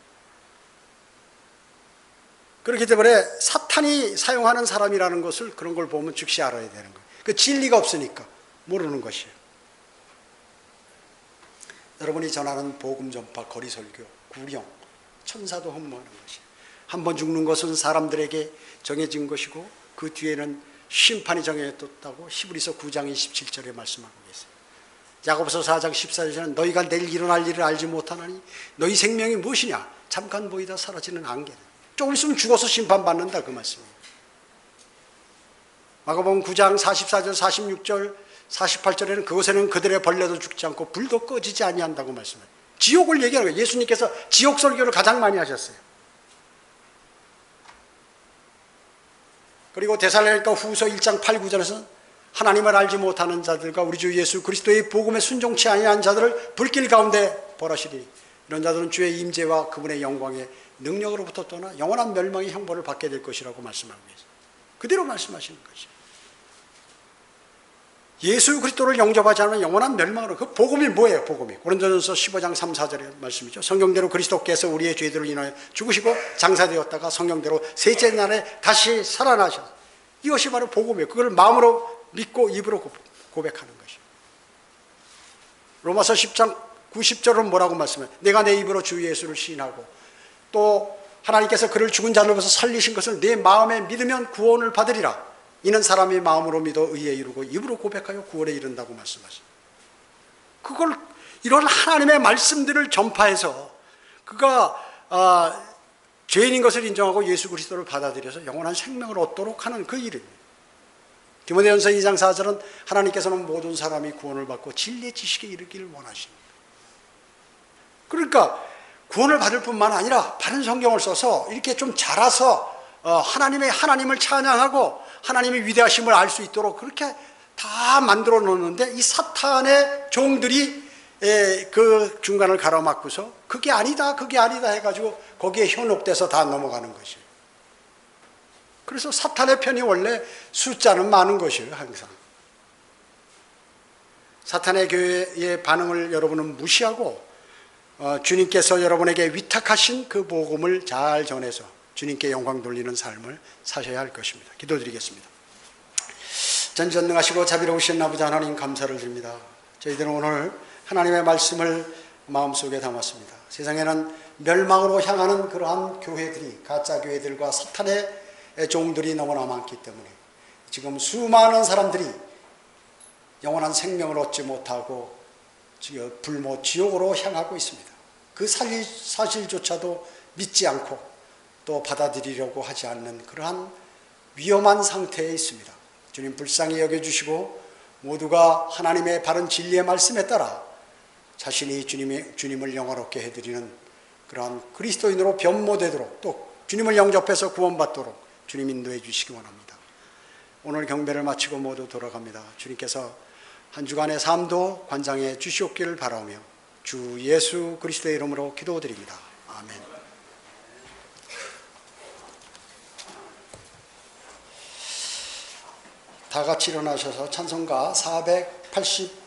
그렇기 때문에 사탄이 사용하는 사람이라는 것을 그런 걸 보면 즉시 알아야 되는 거예요. 그 진리가 없으니까 모르는 것이에요. 여러분이 전하는 복음 전파, 거리 설교, 구령, 천사도 흠모하는 것이에요. 한 번 죽는 것은 사람들에게 정해진 것이고 그 뒤에는 심판이 정해졌다고 히브리서 9장 27절에 말씀하고 계세요. 야고보서 4장 14절에는 너희가 내일 일어날 일을 알지 못하나니 너희 생명이 무엇이냐? 잠깐 보이다 사라지는 안개는. 조금 있으면 죽어서 심판받는다 그 말씀이에요. 마가복음 9장 44절 46절 48절에는 그곳에는 그들의 벌레도 죽지 않고 불도 꺼지지 아니한다고 말씀해요. 지옥을 얘기하는 거예요. 예수님께서 지옥 설교를 가장 많이 하셨어요. 그리고 데살로니가 후서 1장 8, 9절에서는 하나님을 알지 못하는 자들과 우리 주 예수 그리스도의 복음에 순종치 아니한 자들을 불길 가운데 벌하시리니 이런 자들은 주의 임재와 그분의 영광의 능력으로부터 떠나 영원한 멸망의 형벌을 받게 될 것이라고 말씀하고 계세요. 그대로 말씀하시는 것이죠. 예수 그리스도를 영접하지 않으면 영원한 멸망으로. 그 복음이 뭐예요? 복음이 고린도전서 15장 3, 4절의 말씀이죠. 성경대로 그리스도께서 우리의 죄들을 인하여 죽으시고 장사되었다가 성경대로 셋째 날에 다시 살아나셨어요. 이것이 바로 복음이에요. 그걸 마음으로 믿고 입으로 고백하는 것이에요. 로마서 10장 90절은 뭐라고 말씀해요? 내가 내 입으로 주 예수를 시인하고 또 하나님께서 그를 죽은 자로부터 살리신 것을 내 마음에 믿으면 구원을 받으리라. 이는 사람이 마음으로 믿어 의에 이르고 입으로 고백하여 구원에 이른다고 말씀하십니다. 그걸 이런 하나님의 말씀들을 전파해서 그가 죄인인 것을 인정하고 예수 그리스도를 받아들여서 영원한 생명을 얻도록 하는 그 일입니다. 디모데전서 2장 4절은 하나님께서는 모든 사람이 구원을 받고 진리의 지식에 이르기를 원하십니다. 그러니까 구원을 받을 뿐만 아니라 바른 성경을 써서 이렇게 좀 자라서 하나님을 찬양하고 하나님의 위대하심을 알 수 있도록 그렇게 다 만들어 놓는데 이 사탄의 종들이 그 중간을 가로막고서 그게 아니다 해가지고 거기에 현혹돼서 다 넘어가는 것이에요. 그래서 사탄의 편이 원래 숫자는 많은 것이에요. 항상 사탄의 교회의 반응을 여러분은 무시하고 주님께서 여러분에게 위탁하신 그 복음을 잘 전해서 주님께 영광 돌리는 삶을 사셔야 할 것입니다. 기도드리겠습니다. 전전능하시고 자비로우신 아버지 하나님 감사를 드립니다. 저희들은 오늘 하나님의 말씀을 마음속에 담았습니다. 세상에는 멸망으로 향하는 그러한 교회들이, 가짜 교회들과 사탄의 종들이 너무나 많기 때문에 지금 수많은 사람들이 영원한 생명을 얻지 못하고 불모 지옥으로 향하고 있습니다. 그 사실조차도 믿지 않고 또 받아들이려고 하지 않는 그러한 위험한 상태에 있습니다. 주님 불쌍히 여겨주시고 모두가 하나님의 바른 진리의 말씀에 따라 자신이 주님을 영화롭게 해드리는 그러한 그리스도인으로 변모되도록 또 주님을 영접해서 구원받도록 주님 인도해 주시기 원합니다. 오늘 경배를 마치고 모두 돌아갑니다. 주님께서 한 주간의 삶도 관장해 주시옵기를 바라며 주 예수 그리스도의 이름으로 기도드립니다. 아멘. 다 같이 일어나셔서 찬송가 480